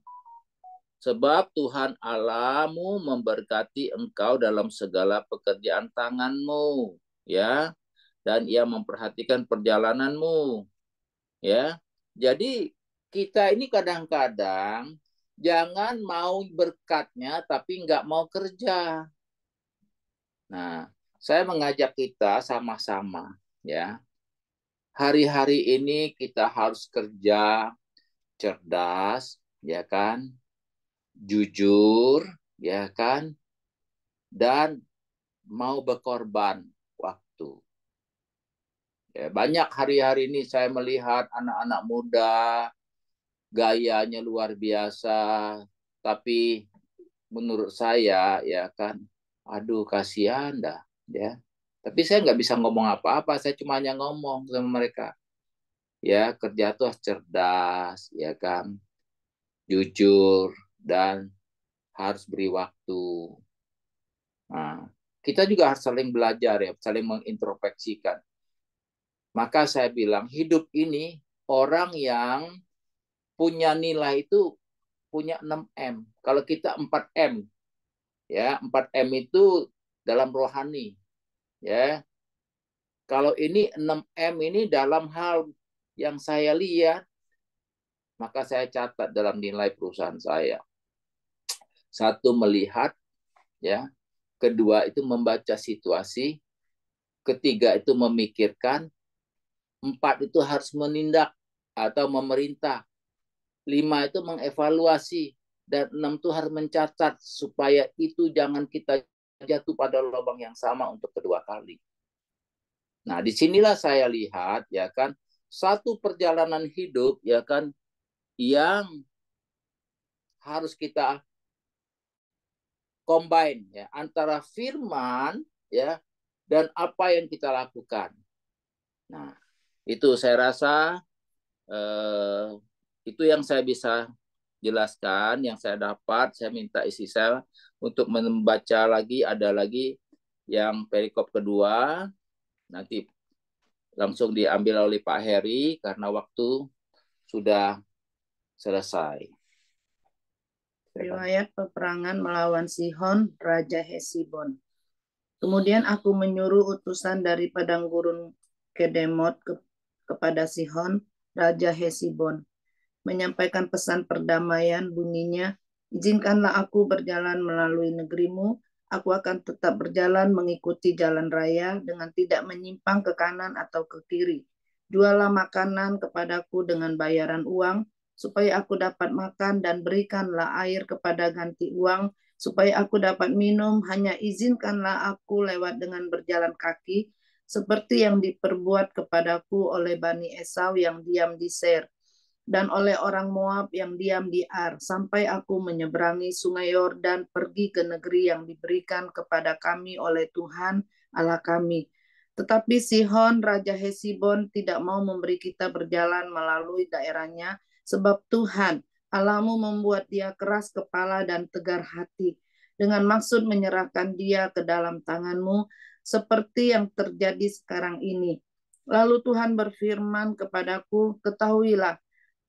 sebab Tuhan Allahmu memberkati engkau dalam segala pekerjaan tanganmu, ya, dan Ia memperhatikan perjalananmu, ya. Jadi kita ini kadang-kadang jangan mau berkatnya tapi nggak mau kerja. Nah, saya mengajak kita sama-sama, ya. Hari-hari ini kita harus kerja cerdas, ya kan, jujur, ya kan, dan mau berkorban waktu. Ya, banyak hari-hari ini saya melihat anak-anak muda gayanya luar biasa, tapi menurut saya ya kan, aduh kasihan dah, ya. Tapi saya nggak bisa ngomong apa-apa, saya cuma hanya ngomong sama mereka. Ya, kerja itu harus cerdas, ya kan, jujur, dan harus beri waktu. Nah, kita juga harus saling belajar ya, saling mengintrospeksikan. Maka saya bilang hidup ini orang yang punya nilai itu punya 6M. Kalau kita 4M, ya 4M itu dalam rohani, ya. Kalau ini 6M ini dalam hal yang saya lihat, maka saya catat dalam nilai perusahaan saya. Satu, melihat, ya. Kedua itu membaca situasi. Ketiga itu memikirkan. 4 itu harus menindak atau memerintah. 5 itu mengevaluasi. Dan 6 itu harus mencatat supaya itu jangan kita jatuh pada lubang yang sama untuk kedua kali. Nah, disinilah saya lihat, ya kan, satu perjalanan hidup, ya kan, yang harus kita combine, ya, antara firman, ya, dan apa yang kita lakukan. Nah, itu saya rasa itu yang saya bisa jelaskan, yang saya dapat. Saya minta isi saya untuk membaca lagi, ada lagi yang perikop kedua, nanti langsung diambil oleh Pak Heri karena waktu sudah selesai. Riwayat peperangan melawan Sihon, Raja Hesibon. Kemudian aku menyuruh utusan dari padang gurun Kedemot kepada Sihon, Raja Hesibon, menyampaikan pesan perdamaian. Bunyinya, izinkanlah aku berjalan melalui negerimu, aku akan tetap berjalan mengikuti jalan raya dengan tidak menyimpang ke kanan atau ke kiri. Jualah makanan kepadaku dengan bayaran uang, supaya aku dapat makan, dan berikanlah air kepada ganti uang, supaya aku dapat minum. Hanya izinkanlah aku lewat dengan berjalan kaki, seperti yang diperbuat kepadaku oleh Bani Esau yang diam di Seir, dan oleh orang Moab yang diam di Ar, sampai aku menyeberangi sungai Yordan, pergi ke negeri yang diberikan kepada kami oleh Tuhan Allah kami. Tetapi Sihon, Raja Hesibon, tidak mau memberi kita berjalan melalui daerahnya, sebab Tuhan Allahmu membuat dia keras kepala dan tegar hati, dengan maksud menyerahkan dia ke dalam tanganmu, seperti yang terjadi sekarang ini. Lalu Tuhan berfirman kepadaku, ketahuilah,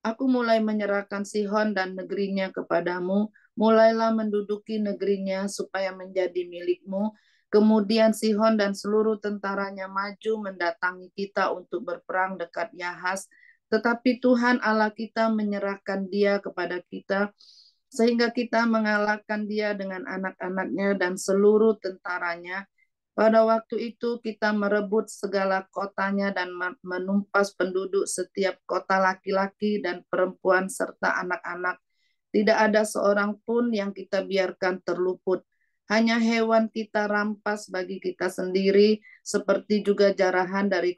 aku mulai menyerahkan Sihon dan negerinya kepadamu. Mulailah menduduki negerinya supaya menjadi milikmu. Kemudian Sihon dan seluruh tentaranya maju mendatangi kita untuk berperang dekat Yahas. Tetapi Tuhan Allah kita menyerahkan dia kepada kita, sehingga kita mengalahkan dia dengan anak-anaknya dan seluruh tentaranya. Pada waktu itu kita merebut segala kotanya dan menumpas penduduk setiap kota, laki-laki dan perempuan serta anak-anak. Tidak ada seorang pun yang kita biarkan terluput. Hanya hewan kita rampas bagi kita sendiri, seperti juga jarahan dari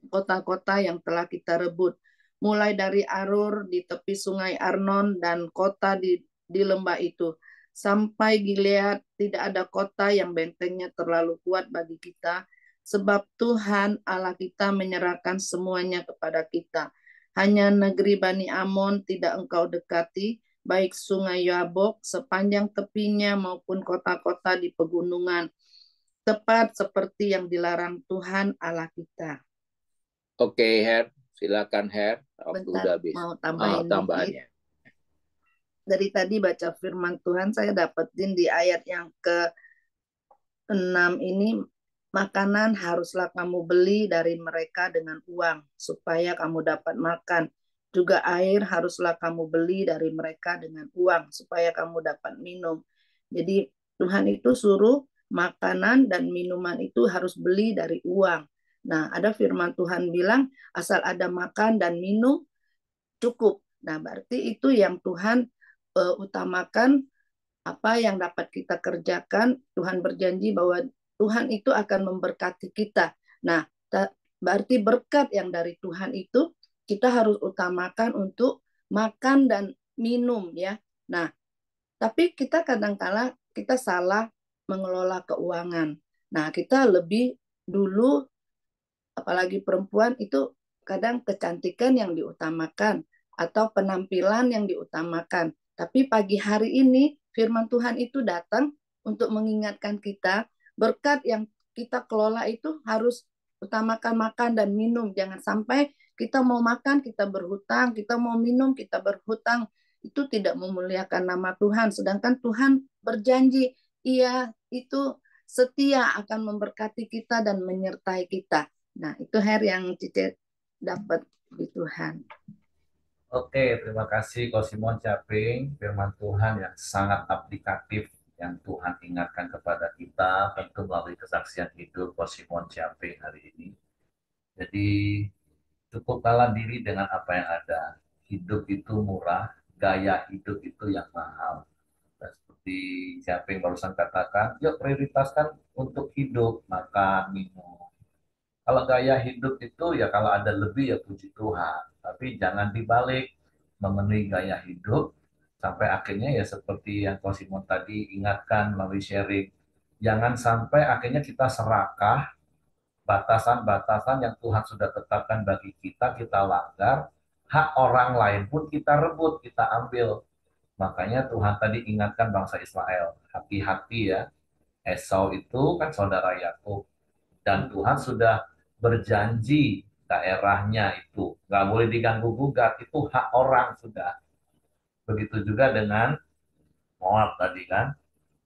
kota-kota yang telah kita rebut. Mulai dari Arur di tepi sungai Arnon dan kota di lembah itu, sampai Gilead, tidak ada kota yang bentengnya terlalu kuat bagi kita, sebab Tuhan Allah kita menyerahkan semuanya kepada kita. Hanya negeri Bani Amon tidak engkau dekati, baik sungai Yabok sepanjang tepinya maupun kota-kota di pegunungan, tepat seperti yang dilarang Tuhan Allah kita. Oke, Her, silakan Her. Waktu Bentar, udah habis. mau tambahin Tambahannya. Dari tadi baca firman Tuhan, saya dapetin di ayat yang ke-6 ini, makanan haruslah kamu beli dari mereka dengan uang, supaya kamu dapat makan. Juga air haruslah kamu beli dari mereka dengan uang, supaya kamu dapat minum. Jadi Tuhan itu suruh makanan dan minuman itu harus beli dari uang. Nah, ada firman Tuhan bilang, asal ada makan dan minum, cukup. Nah, berarti itu yang Tuhan utamakan, apa yang dapat kita kerjakan. Tuhan berjanji bahwa Tuhan itu akan memberkati kita. Nah, berarti berkat yang dari Tuhan itu kita harus utamakan untuk makan dan minum, ya. Nah, tapi kita kadang-kala kita salah mengelola keuangan. Nah, kita lebih dulu, apalagi perempuan itu kadang kecantikan yang diutamakan atau penampilan yang diutamakan. Tapi pagi hari ini firman Tuhan itu datang untuk mengingatkan kita berkat yang kita kelola itu harus utamakan makan dan minum. Jangan sampai kita mau makan, kita berhutang, kita mau minum, kita berhutang. Itu tidak memuliakan nama Tuhan. Sedangkan Tuhan berjanji, Ia itu setia akan memberkati kita dan menyertai kita. Nah, itu yang Cice dapat di Tuhan. Oke, terima kasih Ko Simon Caping, firman Tuhan yang sangat aplikatif yang Tuhan ingatkan kepada kita tentu melalui kesaksian hidup Ko Simon Caping hari ini. Jadi cukuplah diri dengan apa yang ada. Hidup itu murah, gaya hidup itu yang mahal. Dan seperti Caping barusan katakan, yuk prioritaskan untuk hidup, makan, minum. Kalau gaya hidup itu ya kalau ada lebih ya puji Tuhan. Tapi jangan dibalik memenuhi gaya hidup sampai akhirnya ya seperti yang Ko Simon tadi ingatkan melalui sharing. Jangan sampai akhirnya kita serakah batasan-batasan yang Tuhan sudah tetapkan bagi kita, kita langgar. Hak orang lain pun kita rebut, kita ambil. Makanya Tuhan tadi ingatkan bangsa Israel, hati-hati ya. Esau itu kan saudara Yakub dan Tuhan sudah berjanji daerahnya itu nggak boleh diganggu gugat, itu hak orang sudah. Begitu juga dengan Moab tadi kan,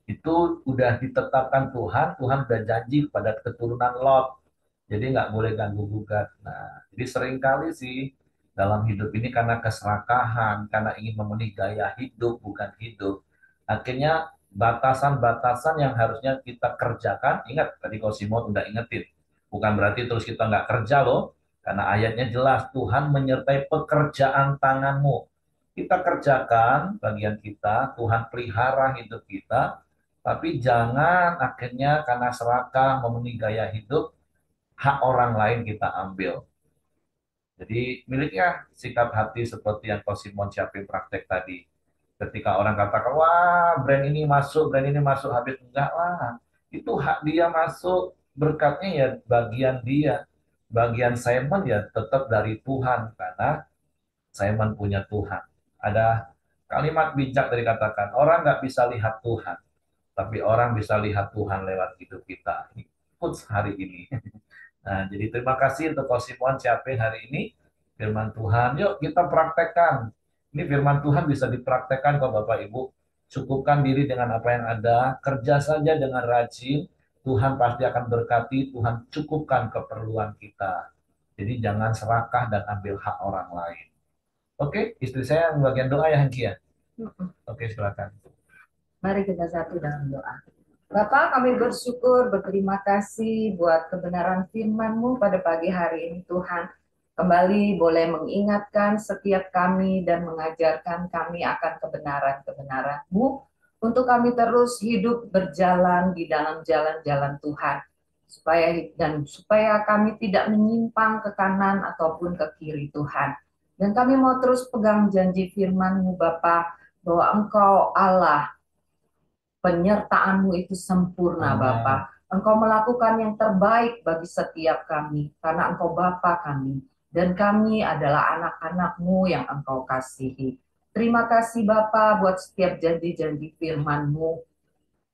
itu udah ditetapkan Tuhan, Tuhan udah janji kepada keturunan Lot, jadi nggak boleh ganggu gugat. Nah, jadi seringkali sih dalam hidup ini karena keserakahan, karena ingin memenuhi gaya hidup bukan hidup, akhirnya batasan-batasan yang harusnya kita kerjakan, ingat tadi Ko Simon udah ingetin, bukan berarti terus kita nggak kerja loh, karena ayatnya jelas Tuhan menyertai pekerjaan tanganmu. Kita kerjakan bagian kita, Tuhan pelihara hidup kita, tapi jangan akhirnya karena serakah memenuhi gaya hidup, hak orang lain kita ambil. Jadi miliknya sikap hati seperti yang Ko Simon Syafrin praktek tadi. Ketika orang katakan, wah brand ini masuk, habis enggak lah. Itu hak dia masuk, berkatnya ya bagian dia. Bagian Simon ya tetap dari Tuhan, karena Simon punya Tuhan. Ada kalimat bijak dari katakan, orang nggak bisa lihat Tuhan, tapi orang bisa lihat Tuhan lewat hidup kita. Ikut hari ini. Nah, jadi terima kasih untuk Ko Simon Syafrin hari ini. Firman Tuhan, yuk kita praktekkan. Ini firman Tuhan bisa dipraktekkan kok Bapak Ibu. Cukupkan diri dengan apa yang ada, kerja saja dengan rajin, Tuhan pasti akan berkati, Tuhan cukupkan keperluan kita. Jadi jangan serakah dan ambil hak orang lain. Oke, istri saya yang bagian doa ya Hengki ya. Oke, silakan. Mari kita satu dalam doa. Bapak, kami bersyukur, berterima kasih buat kebenaran firman-Mu pada pagi hari ini Tuhan. Kembali boleh mengingatkan setiap kami dan mengajarkan kami akan kebenaran-kebenaran-Mu untuk kami terus hidup berjalan di dalam jalan-jalan Tuhan. Supaya kami tidak menyimpang ke kanan ataupun ke kiri Tuhan. Dan kami mau terus pegang janji firman-Mu Bapak, bahwa Engkau Allah, penyertaan-Mu itu sempurna Bapa. Engkau melakukan yang terbaik bagi setiap kami, karena Engkau Bapa kami, dan kami adalah anak-anak-Mu yang Engkau kasihi. Terima kasih Bapa buat setiap janji-janji firman-Mu.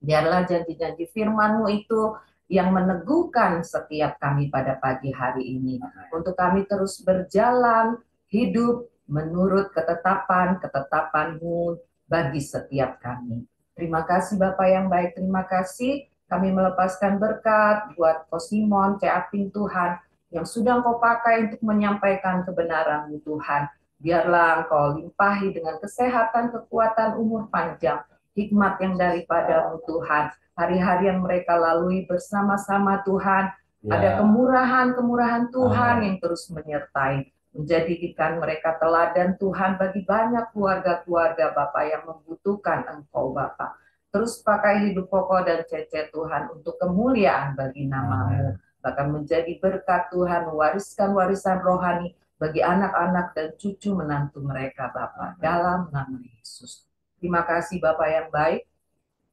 Biarlah janji-janji firman-Mu itu yang meneguhkan setiap kami pada pagi hari ini. Untuk kami terus berjalan, hidup menurut ketetapan-ketetapan-Mu bagi setiap kami. Terima kasih Bapak yang baik, terima kasih. Kami melepaskan berkat buat Ko Simon, Caping Tuhan, yang sudah Engkau pakai untuk menyampaikan kebenaran-Mu Tuhan. Biarlah Engkau limpahi dengan kesehatan, kekuatan, umur panjang, hikmat yang daripada-Mu Tuhan. Hari-hari yang mereka lalui bersama-sama Tuhan, ada kemurahan-kemurahan Tuhan yang terus menyertai. Menjadikan mereka teladan Tuhan bagi banyak keluarga-keluarga Bapak yang membutuhkan Engkau Bapak. Terus pakai hidup Koko dan Cece Tuhan untuk kemuliaan bagi nama-Mu. Bahkan menjadi berkat Tuhan, mewariskan warisan rohani bagi anak-anak dan cucu menantu mereka Bapak. Dalam nama Yesus. Terima kasih Bapak yang baik.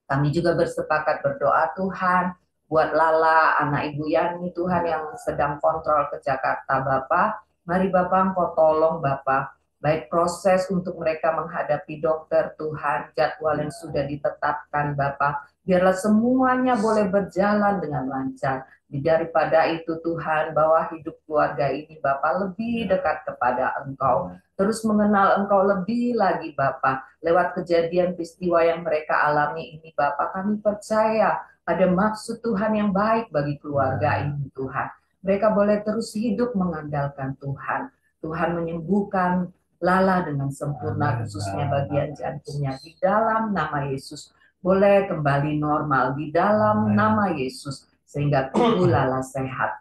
Kami juga bersepakat berdoa Tuhan buat Lala, anak Ibu Yani Tuhan yang sedang kontrol ke Jakarta Bapak. Mari Bapak, Engkau tolong Bapak, baik proses untuk mereka menghadapi dokter Tuhan, jadwal yang sudah ditetapkan Bapak, biarlah semuanya boleh berjalan dengan lancar. Daripada itu Tuhan, bahwa hidup keluarga ini Bapak lebih dekat kepada Engkau, terus mengenal Engkau lebih lagi Bapak. Lewat kejadian peristiwa yang mereka alami ini Bapak, kami percaya ada maksud Tuhan yang baik bagi keluarga ini Tuhan. Mereka boleh terus hidup mengandalkan Tuhan. Tuhan menyembuhkan Lala dengan sempurna, khususnya bagian jantungnya. Di dalam nama Yesus, boleh kembali normal. Di dalam nama Yesus, sehingga tubuh Lala sehat.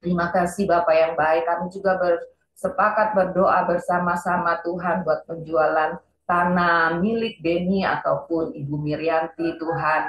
Terima kasih Bapak yang baik. Kami juga bersepakat berdoa bersama-sama Tuhan buat penjualan tanah milik Denny ataupun Ibu Miryanti Tuhan.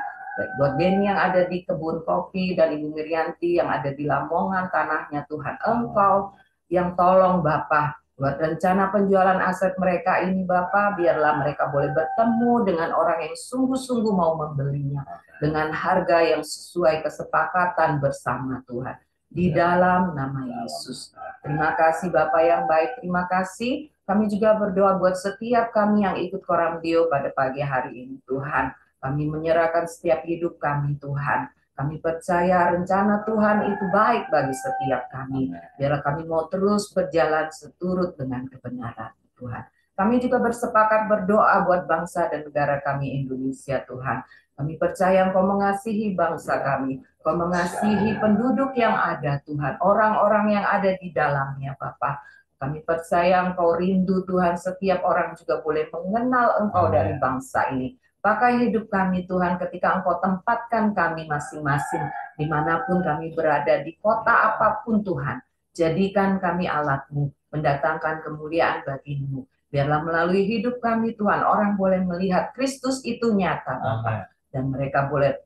Buat Denny yang ada di kebun kopi dan Ibu Miryanti yang ada di Lamongan tanahnya Tuhan. Engkau yang tolong Bapak buat rencana penjualan aset mereka ini Bapak, biarlah mereka boleh bertemu dengan orang yang sungguh-sungguh mau membelinya dengan harga yang sesuai kesepakatan bersama Tuhan. Di dalam nama Yesus. Terima kasih Bapak yang baik, terima kasih. Kami juga berdoa buat setiap kami yang ikut Koramdio pada pagi hari ini Tuhan. Kami menyerahkan setiap hidup kami Tuhan. Kami percaya rencana Tuhan itu baik bagi setiap kami. Biarlah kami mau terus berjalan seturut dengan kebenaran Tuhan. Kami juga bersepakat berdoa buat bangsa dan negara kami Indonesia Tuhan. Kami percaya Engkau mengasihi bangsa kami. Engkau mengasihi penduduk yang ada Tuhan. Orang-orang yang ada di dalamnya Bapa. Kami percaya Engkau rindu Tuhan. Setiap orang juga boleh mengenal Engkau dari bangsa ini. Pakai hidup kami Tuhan ketika Engkau tempatkan kami masing-masing. Dimanapun kami berada, di kota apapun Tuhan. Jadikan kami alat-Mu. Mendatangkan kemuliaan bagi-Mu. Biarlah melalui hidup kami Tuhan, orang boleh melihat Kristus itu nyata Bapa. Dan mereka boleh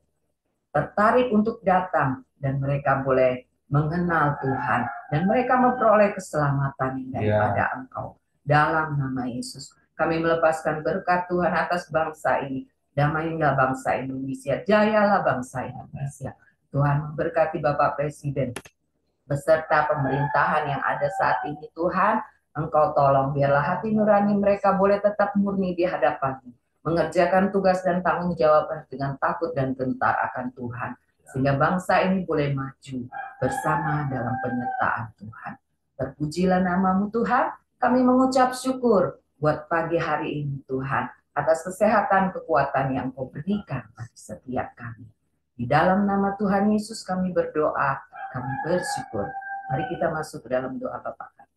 tertarik untuk datang dan mereka boleh mengenal Tuhan dan mereka memperoleh keselamatan daripada Engkau dalam nama Yesus. Kami melepaskan berkat Tuhan atas bangsa ini. Damailah bangsa Indonesia, jayalah bangsa Indonesia. Tuhan memberkati Bapak Presiden beserta pemerintahan yang ada saat ini Tuhan. Engkau tolong biarlah hati nurani mereka boleh tetap murni di hadapan-Mu, mengerjakan tugas dan tanggung jawab dengan takut dan gentar akan Tuhan, sehingga bangsa ini boleh maju bersama dalam penyertaan Tuhan. Terpujilah nama-Mu Tuhan, kami mengucap syukur buat pagi hari ini Tuhan, atas kesehatan kekuatan yang Kau berikan bagi setiap kami. Di dalam nama Tuhan Yesus kami berdoa, kami bersyukur. Mari kita masuk ke dalam doa Bapa kami.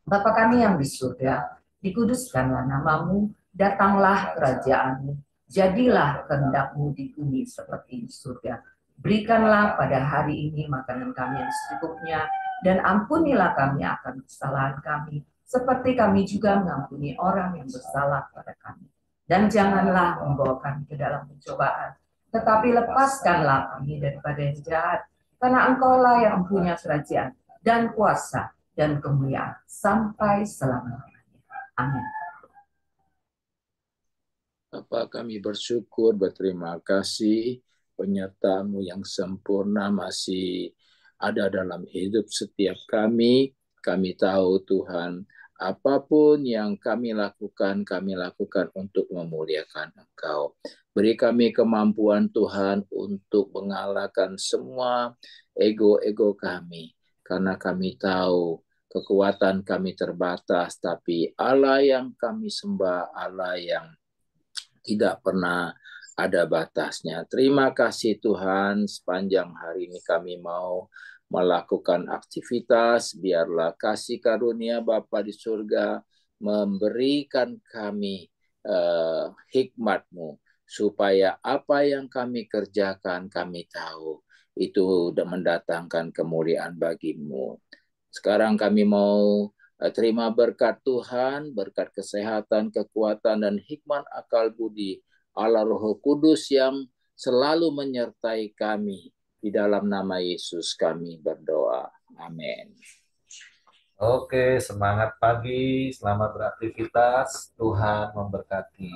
Bapa kami yang di surga, dikuduskanlah nama-Mu, datanglah kerajaan-Mu, jadilah kehendak-Mu di bumi seperti di surga. Berikanlah pada hari ini makanan kami yang secukupnya, dan ampunilah kami akan kesalahan kami, seperti kami juga mengampuni orang yang bersalah pada kami. Dan janganlah membawa kami ke dalam pencobaan, tetapi lepaskanlah kami daripada yang jahat, karena Engkau-lah yang punya kerajaan dan kuasa dan kemuliaan sampai selama-lamanya. Amin. Bapa, kami bersyukur, berterima kasih penyertaan-Mu yang sempurna masih ada dalam hidup setiap kami. Kami tahu Tuhan, apapun yang kami lakukan untuk memuliakan Engkau. Beri kami kemampuan Tuhan untuk mengalahkan semua ego-ego kami. Karena kami tahu kekuatan kami terbatas, tapi Allah yang kami sembah, Allah yang tidak pernah ada batasnya. Terima kasih Tuhan, sepanjang hari ini kami mau melakukan aktivitas, biarlah kasih karunia Bapa di surga memberikan kami hikmat-Mu, supaya apa yang kami kerjakan kami tahu itu mendatangkan kemuliaan bagi-Mu. Sekarang kami mau terima berkat Tuhan, berkat kesehatan, kekuatan, dan hikmat akal budi Allah Roh Kudus yang selalu menyertai kami. Di dalam nama Yesus kami berdoa. Amin. Oke, semangat pagi, selamat beraktivitas, Tuhan memberkati.